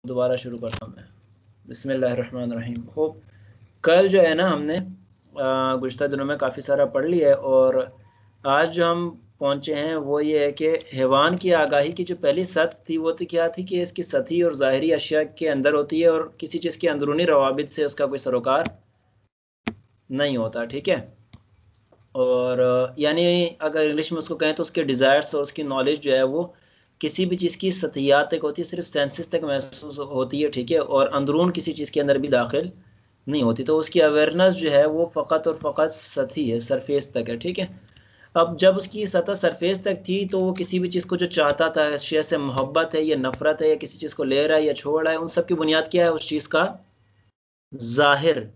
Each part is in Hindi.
दोबारा शुरू करता हूँ मैं। बिस्मिल्लाहिर्रहमानिर्रहीम। खूब, कल जो है ना हमने गुज़श्ता दिनों में काफ़ी सारा पढ़ लिया है और आज जो हम पहुँचे हैं वो ये है कि हैवान की आगाही की जो पहली सतह थी वो तो क्या थी कि इसकी सतही और ज़ाहिरी अशिया के अंदर होती है और किसी चीज़ के अंदरूनी रवाबित से उसका कोई सरोकार नहीं होता। ठीक है, और यानी अगर इंग्लिश में उसको कहें तो उसके डिज़ायर्स और उसकी नॉलेज जो है वो किसी भी चीज़ की सतहियात तक होती है, सिर्फ सेंसेस तक महसूस होती है। ठीक है, और अंदरून किसी चीज़ के अंदर भी दाखिल नहीं होती, तो उसकी अवेयरनेस जो है वो फ़कत और फ़कत सतही है, सरफेस तक है। ठीक है, अब जब उसकी सतह सरफेस तक थी तो वो किसी भी चीज़ को जो चाहता था, शेय से मोहब्बत है या नफ़रत है या किसी चीज़ को ले रहा है या छोड़ रहा है, उन सब की बुनियाद क्या है? उस चीज़ का ज़ाहिर।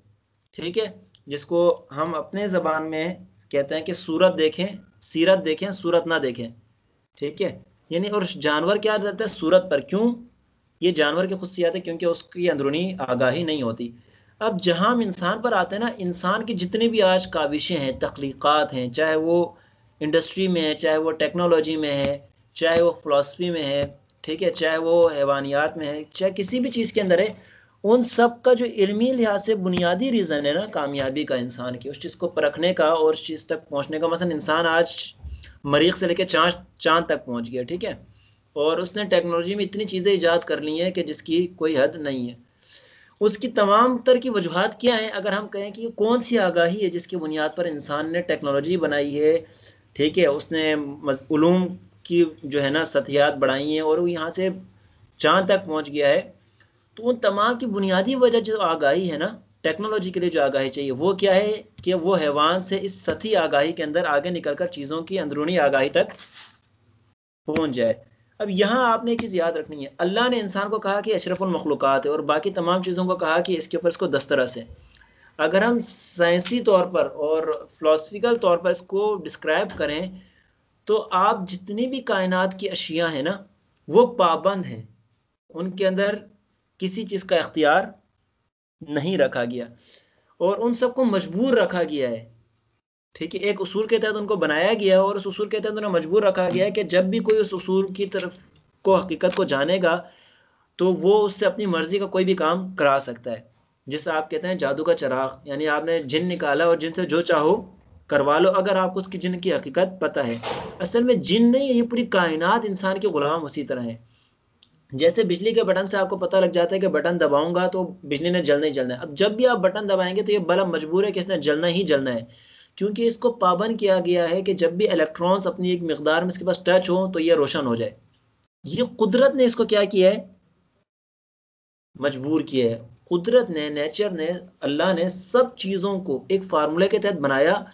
ठीक है, जिसको हम अपने ज़बान में कहते हैं कि सूरत देखें, सीरत देखें, सूरत ना देखें। ठीक है, यानी और जानवर क्या रहता है? सूरत पर। क्यों? ये जानवर की खुशियात है क्योंकि उसकी अंदरूनी आगाही नहीं होती। अब जहाँ हम इंसान पर आते हैं ना, इंसान की जितनी भी आज काविशें हैं, तख्लीक़ात हैं, चाहे वो इंडस्ट्री में है, चाहे वो टेक्नोलॉजी में है, चाहे वो फ़िलासफ़ी में है, ठीक है, चाहे वो हैवानियात में है, चाहे किसी भी चीज़ के अंदर है, उन सब का जो इल्मी लिहाज से बुनियादी रीज़न है ना कामयाबी का, इंसान की उस चीज़ को परखने का और उस चीज़ तक पहुँचने का। मसलन इंसान आज मरीख से लेकर चाँद तक पहुँच गया। ठीक है, और उसने टेक्नोलॉजी में इतनी चीज़ें ईजाद कर ली हैं कि जिसकी कोई हद नहीं है। उसकी तमाम तर की वजूहात क्या हैं? अगर हम कहें कि कौन सी आगाही है जिसकी बुनियाद पर इंसान ने टेक्नोलॉजी बनाई है, ठीक है, उसने उलूम की जो है ना सतहियात बढ़ाई हैं और वो यहाँ से चाँद तक पहुँच गया है, तो उन तमाम की बुनियादी वजह जो आगाही है ना, टेक्नोलॉजी के लिए जो आगाही चाहिए वो क्या है? कि वो हैवान से इस सतही आगाही के अंदर आगे निकलकर चीज़ों की अंदरूनी आगाही तक पहुँच जाए। अब यहाँ आपने एक चीज़ याद रखनी है, अल्लाह ने इंसान को कहा कि अशरफुल मखलूक़ात है और बाकी तमाम चीज़ों को कहा कि इसके ऊपर इसको दस्तरस है। अगर हम साइंसी तौर पर और फ़िलासफ़िकल तौर पर इसको डिस्क्राइब करें, तो आप जितनी भी कायनात की अशिया हैं ना, वो पाबंद हैं। उनके अंदर किसी चीज़ का इख्तियार नहीं रखा गया और उन सबको मजबूर रखा गया है। ठीक है, एक उसूल के तहत उनको बनाया गया और उस उसूल के तहत उन्हें मजबूर रखा गया है कि जब भी कोई उस उसूल की तरफ को, हकीकत को जानेगा, तो वो उससे अपनी मर्जी का कोई भी काम करा सकता है। जिसे आप कहते हैं जादू का चिराग, यानी आपने जिन निकाला और जिन से जो चाहो करवा लो, अगर आपको उसकी जिन की हकीकत पता है। असल में जिन नहीं है, ये पूरी कायनात इंसान के गुलाम उसी तरह है। जैसे बिजली के बटन से आपको पता लग जाता है कि बटन दबाऊंगा तो बिजली ने जलना ही जलना है। अब जब भी आप बटन दबाएंगे तो ये बल्ब मजबूर है कि इसने जलना ही जलना है, क्योंकि इसको पाबंद किया गया है कि जब भी इलेक्ट्रॉन्स अपनी एक मिकदार में इसके पास टच हो तो ये रोशन हो जाए। ये कुदरत ने इसको क्या किया है? मजबूर किया है। कुदरत ने, नेचर ने, अल्लाह ने सब चीज़ों को एक फार्मूले के तहत बनाया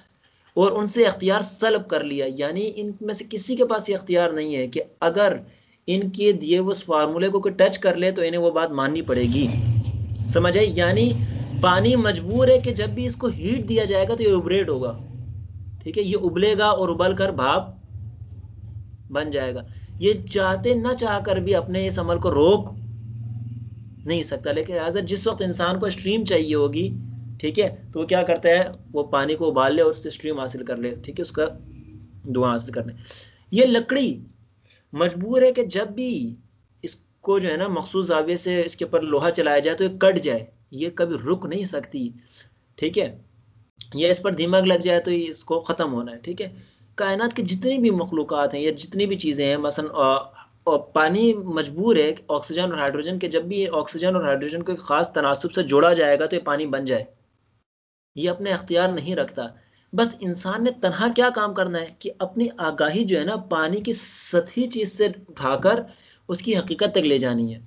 और उनसे इख्तियार सल्ब कर लिया। यानी इनमें से किसी के पास ये इख्तियार नहीं है कि अगर इनके दिए उस फार्मूले को कोई टच कर ले तो इन्हें वो बात माननी पड़ेगी। समझ आई? यानी पानी मजबूर है कि जब भी इसको हीट दिया जाएगा तो ये उबरेट होगा। ठीक है, ये उबलेगा और उबल कर भाप बन जाएगा। ये चाहते न चाह कर भी अपने इस अमल को रोक नहीं सकता, लेकिन लिहाजा जिस वक्त इंसान को स्ट्रीम चाहिए होगी, ठीक है, तो वो क्या करता है? वो पानी को उबाल ले और उससे स्ट्रीम हासिल कर ले। ठीक है, उसका धुआं हासिल करने। ये लकड़ी मजबूर है कि जब भी इसको जो है ना मखसूस जाविये से इसके ऊपर लोहा चलाया जाए तो ये कट जाए, ये कभी रुक नहीं सकती। ठीक है, ये इस पर दिमाग लग जाए तो ये इसको ख़त्म होना है। ठीक है, कायनात की जितनी भी मखलूक़ात हैं या जितनी भी चीज़ें हैं, मसलन पानी मजबूर है ऑक्सीजन और हाइड्रोजन के, जब भी ये ऑक्सीजन और हाइड्रोजन को एक ख़ास तनासुब से जोड़ा जाएगा तो ये पानी बन जाए। ये अपने अख्तियार नहीं रखता। बस इंसान ने तनहा क्या काम करना है कि अपनी आगाही जो है ना पानी की सतही चीज़ से उठाकर उसकी हकीकत तक ले जानी है।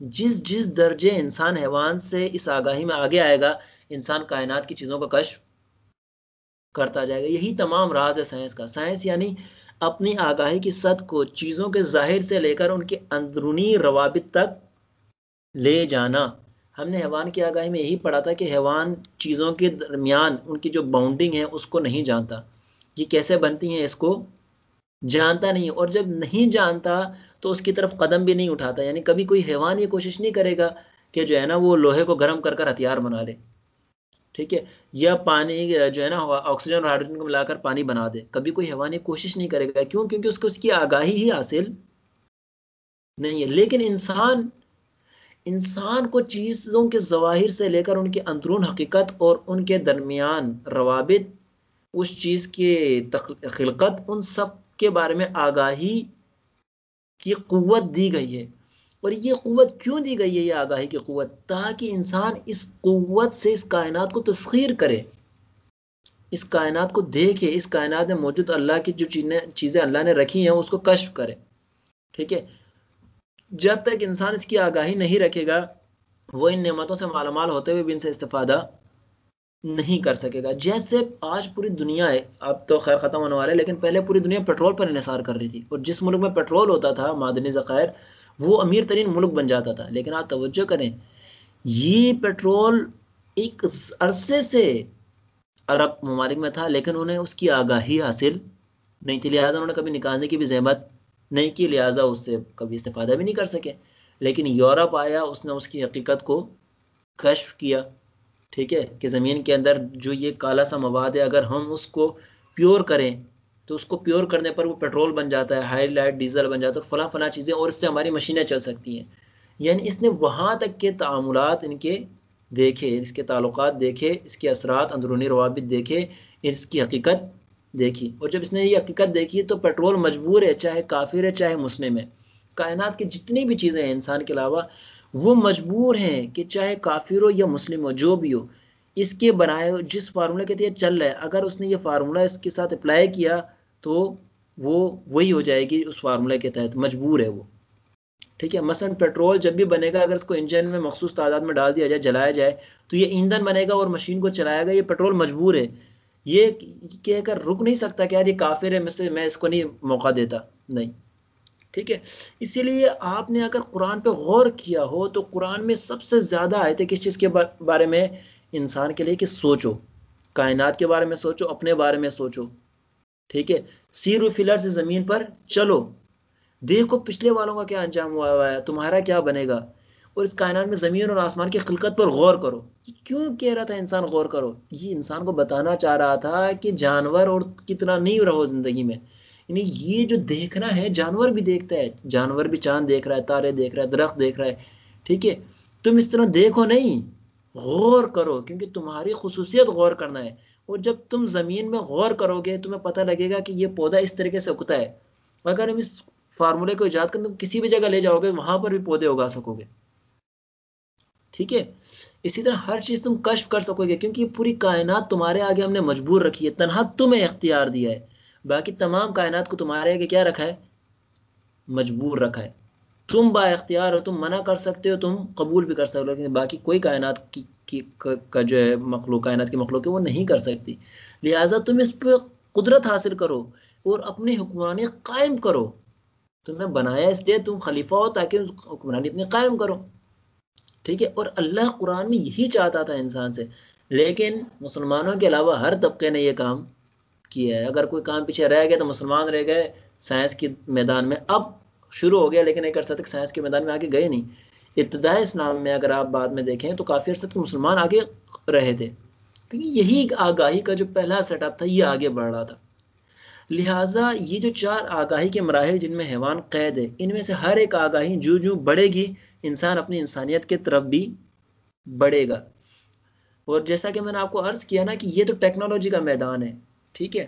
जिस जिस दर्जे इंसान हैवान से इस आगाही में आगे आएगा, इंसान कायनात की चीज़ों का कश्फ करता जाएगा। यही तमाम राज है साइंस का। साइंस यानी अपनी आगाही की सतह को चीज़ों के ज़ाहिर से लेकर उनके अंदरूनी रवाबित तक ले जाना। हमने हैवान की आगाही में यही पढ़ा था कि हैवान चीज़ों के दरमियान उनकी जो बाउंडिंग है उसको नहीं जानता, ये कैसे बनती हैं इसको जानता नहीं, और जब नहीं जानता तो उसकी तरफ कदम भी नहीं उठाता। यानी कभी कोई हैवान ये कोशिश नहीं करेगा कि जो है ना वो लोहे को गर्म कर कर हथियार बना ले। ठीक है, या पानी जो है ना ऑक्सीजन और हाइड्रोजन को मिलाकर पानी बना दे, कभी कोई हैवान ये कोशिश नहीं करेगा। क्यों? क्योंकि उसको उसकी आगाही ही हासिल नहीं है। लेकिन इंसान इंसान को चीज़ों के ज़वाहिर से लेकर उनके अंदरून हकीकत और उनके दरमियान रवाबित, उस चीज़ की खिलकत, उन सब के बारे में आगाही की क़ुव्वत दी गई है। और ये क़ुव्वत क्यों दी गई है, ये आगाही की क़ुव्वत? ताकि इंसान इस क़ुव्वत से इस कायनात को तस्खीर करे, इस कायनात को देखे, इस कायनात में मौजूद अल्लाह की जो चीज़ें अल्लाह ने रखी हैं उसको कश्फ करे। ठीक है, जब तक इंसान इसकी आगाही नहीं रखेगा, वो इन नेमतों से मालामाल होते हुए भी इनसे इस्तेफादा नहीं कर सकेगा। जैसे आज पूरी दुनिया है, अब तो खैर ख़त्म होने वाला है, लेकिन पहले पूरी दुनिया पेट्रोल पर इन्हिसार कर रही थी, और जिस मुल्क में पेट्रोल होता था, मादनी ज़खायर, वो अमीर तरीन मुल्क बन जाता था। लेकिन आप तवज्जो करें, ये पेट्रोल एक अरसे से अरब ममालिक में था, लेकिन उन्हें उसकी आगाही हासिल नहीं थी, लिहाजा उन्होंने कभी निकालने की भी जहमत नहीं की, लिहाजा उससे कभी इस्तेफादा भी नहीं कर सके। लेकिन यूरोप आया, उसने उसकी हकीकत को कश्फ किया। ठीक है, कि ज़मीन के अंदर जो ये काला सा मवाद है, अगर हम उसको प्योर करें तो उसको प्योर करने पर वो पेट्रोल बन जाता है, हाईलाइट डीजल बन जाता है, फला फला चीज़ें, और इससे हमारी मशीनें चल सकती हैं। यानी इसने वहाँ तक के तामुलात इनके देखे, इसके ताल्लुकात देखे, इसके असरात, अंदरूनी रवाबित देखे, इसकी हकीकत देखी। और जब इसने ये हकीकत देखी तो पेट्रोल मजबूर है, चाहे काफिर है चाहे मुस्लिम है, कायनात की जितनी भी चीज़ें हैं इंसान के अलावा, वो मजबूर हैं कि चाहे काफिर हो या मुस्लिम हो, जो भी हो, इसके बनाए जिस फार्मूले के तहत चल रहा है, अगर उसने ये फार्मूला इसके साथ अप्लाई किया तो वो वही हो जाएगी, उस फार्मूले के तहत मजबूर है वो। ठीक है, मसलन पेट्रोल जब भी बनेगा, अगर इसको इंजन में मखसूस तादाद में डाल दिया जाए, जलाया जाए, तो ये ईंधन बनेगा और मशीन को चलाएगा। ये पेट्रोल मजबूर है, ये कहकर रुक नहीं सकता कि यार ये काफिर है, मैं इसको नहीं मौका देता, नहीं। ठीक है, इसीलिए आपने अगर कुरान पे गौर किया हो तो कुरान में सबसे ज़्यादा आयतें किस चीज़ के बारे में? इंसान के लिए कि सोचो, कायनात के बारे में सोचो, अपने बारे में सोचो। ठीक है, सीरो फिलर से ज़मीन पर चलो, देखो पिछले वालों का क्या अंजाम हुआ है, तुम्हारा क्या बनेगा, और इस कायनात में ज़मीन और आसमान की खिलकत पर गौर करो। ये क्यों कह रहा था इंसान गौर करो? ये इंसान को बताना चाह रहा था कि जानवर और कितना नहीं रहो ज़िंदगी में। यानी ये जो देखना है, जानवर भी देखता है, जानवर भी चांद देख रहा है, तारे देख रहा है, दरख्त देख रहा है। ठीक है, तुम इस तरह देखो नहीं, गौर करो, क्योंकि तुम्हारी खुसूसियत गौर करना है। और जब तुम ज़मीन में गौर करोगे, तुम्हें पता लगेगा कि ये पौधा इस तरीके से उगता है। अगर हम इस फार्मूले को ईजाद कर, तुम किसी भी जगह ले जाओगे, वहां पर भी पौधे उगा सकोगे। ठीक है, इसी तरह हर चीज तुम कश्फ कर सकोगे, क्योंकि पूरी कायनात तुम्हारे आगे हमने मजबूर रखी है, तन्हा तुम्हें इख्तियार दिया है। बाकी तमाम कायनात को तुम्हारे आगे क्या रखा है? मजबूर रखा है। तुम बाइख्तियार हो, तुम मना कर सकते हो, तुम कबूल भी कर सकते हो, लेकिन बाकी कोई कायनात का जो है मखलूक, कायनात की मखलूक है, वो नहीं कर सकती। लिहाजा तुम इस पर कुदरत हासिल करो और अपनी हुक्मरानी कायम करो। तुम्हें बनाया इसलिए तुम खलीफा हो, ताकि हुक्मरानी अपनी कायम करो। ठीक है, और अल्लाह कुरान में यही चाहता था इंसान से, लेकिन मुसलमानों के अलावा हर तबके ने यह काम किया है। अगर कोई काम पीछे रह गया तो मुसलमान रह गए साइंस के मैदान में। अब शुरू हो गया, लेकिन एक अर्सा तक साइंस के मैदान में आगे गए नहीं। इब्तदाई इस्लाम में अगर आप बाद में देखें तो काफ़ी अर्सा तक मुसलमान आगे रहे थे, क्योंकि यही आगाही का जो पहला सेटअप था, ये आगे बढ़ रहा था। लिहाजा ये जो चार आगाही के मराहिल जिनमें हैवान कैद है, इनमें से हर एक आगाही जो जो बढ़ेगी, इंसान अपनी इंसानियत के तरफ भी बढ़ेगा। और जैसा कि मैंने आपको अर्ज किया ना कि ये तो टेक्नोलॉजी का मैदान है। ठीक है,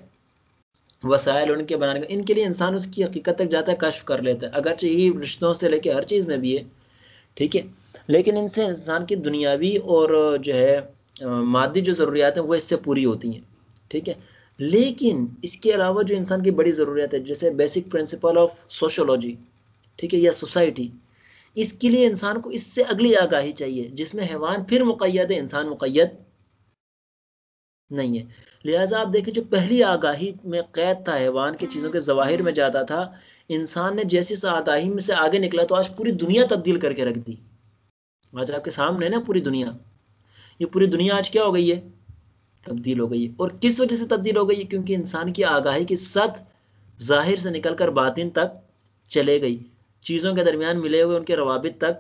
वसाइल उनके बनाने का, इनके लिए इंसान उसकी हकीकत तक जाता है, कश्फ कर लेता है, अगरचे यही रिश्तों से लेके हर चीज़ में भी है। ठीक है, लेकिन इनसे इंसान की दुनियावी और जो है मादी जो ज़रूरियात हैं वो इससे पूरी होती हैं। ठीक है, लेकिन इसके अलावा जो इंसान की बड़ी ज़रूरियात है, जैसे बेसिक प्रिंसिपल ऑफ सोशोलॉजी, ठीक है, या सोसाइटी, इसके लिए इंसान को इससे अगली आगाही चाहिए, जिसमें हैवान फिर मुक़य्यद है, इंसान मुक़य्यद नहीं है। लिहाजा आप देखिए, जो पहली आगाही में कैद था, हैवान की चीज़ों के ज़वाहिर में जाता था, इंसान ने जैसे उस आगाही में से आगे निकला तो आज पूरी दुनिया तब्दील करके रख दी। आज आपके सामने है ना पूरी दुनिया, ये पूरी दुनिया आज क्या हो गई है? तब्दील हो गई है। और किस वजह से तब्दील हो गई है? क्योंकि इंसान की आगाही की सतह जाहिर से निकलकर बातिन तक चले गई, चीज़ों के दरमियान मिले हुए उनके रवाबित तक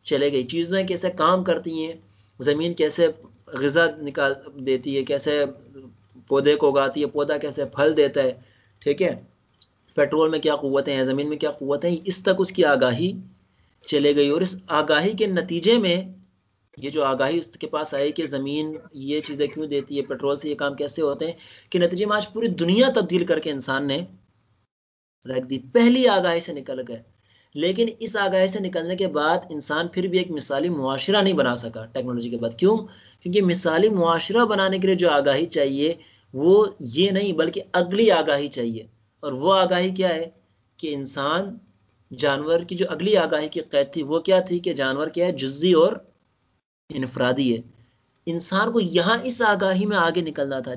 चले गई, चीज़ें कैसे काम करती हैं, ज़मीन कैसे ग़िज़ा निकाल देती है, कैसे पौधे को उगाती है, पौधा कैसे फल देता है। ठीक है, पेट्रोल में क्या क़ुव्वतें हैं, ज़मीन में क्या क़ुव्वतें हैं, इस तक उसकी आगाही चले गई। और इस आगाही के नतीजे में ये जो आगाही उसके पास आई कि ज़मीन ये चीज़ें क्यों देती है, पेट्रोल से ये काम कैसे होते हैं, कि नतीजे में आज पूरी दुनिया तब्दील करके इंसान ने रख दी। पहली आगाही से निकल गए, लेकिन इस आगाही से निकलने के बाद इंसान फिर भी एक मिसाली मुआशरा नहीं बना सका टेक्नोलॉजी के बाद। क्यों? क्योंकि मिसाली मुआशरा बनाने के लिए जो आगाही चाहिए वो ये नहीं बल्कि अगली आगाही चाहिए। और वो आगाही क्या है कि इंसान जानवर की जो अगली आगाही की कैद थी वो क्या थी कि जानवर क्या है, जुज़्ज़ी और इनफरादी है। इंसान को यहाँ इस आगाही में आगे निकलना था।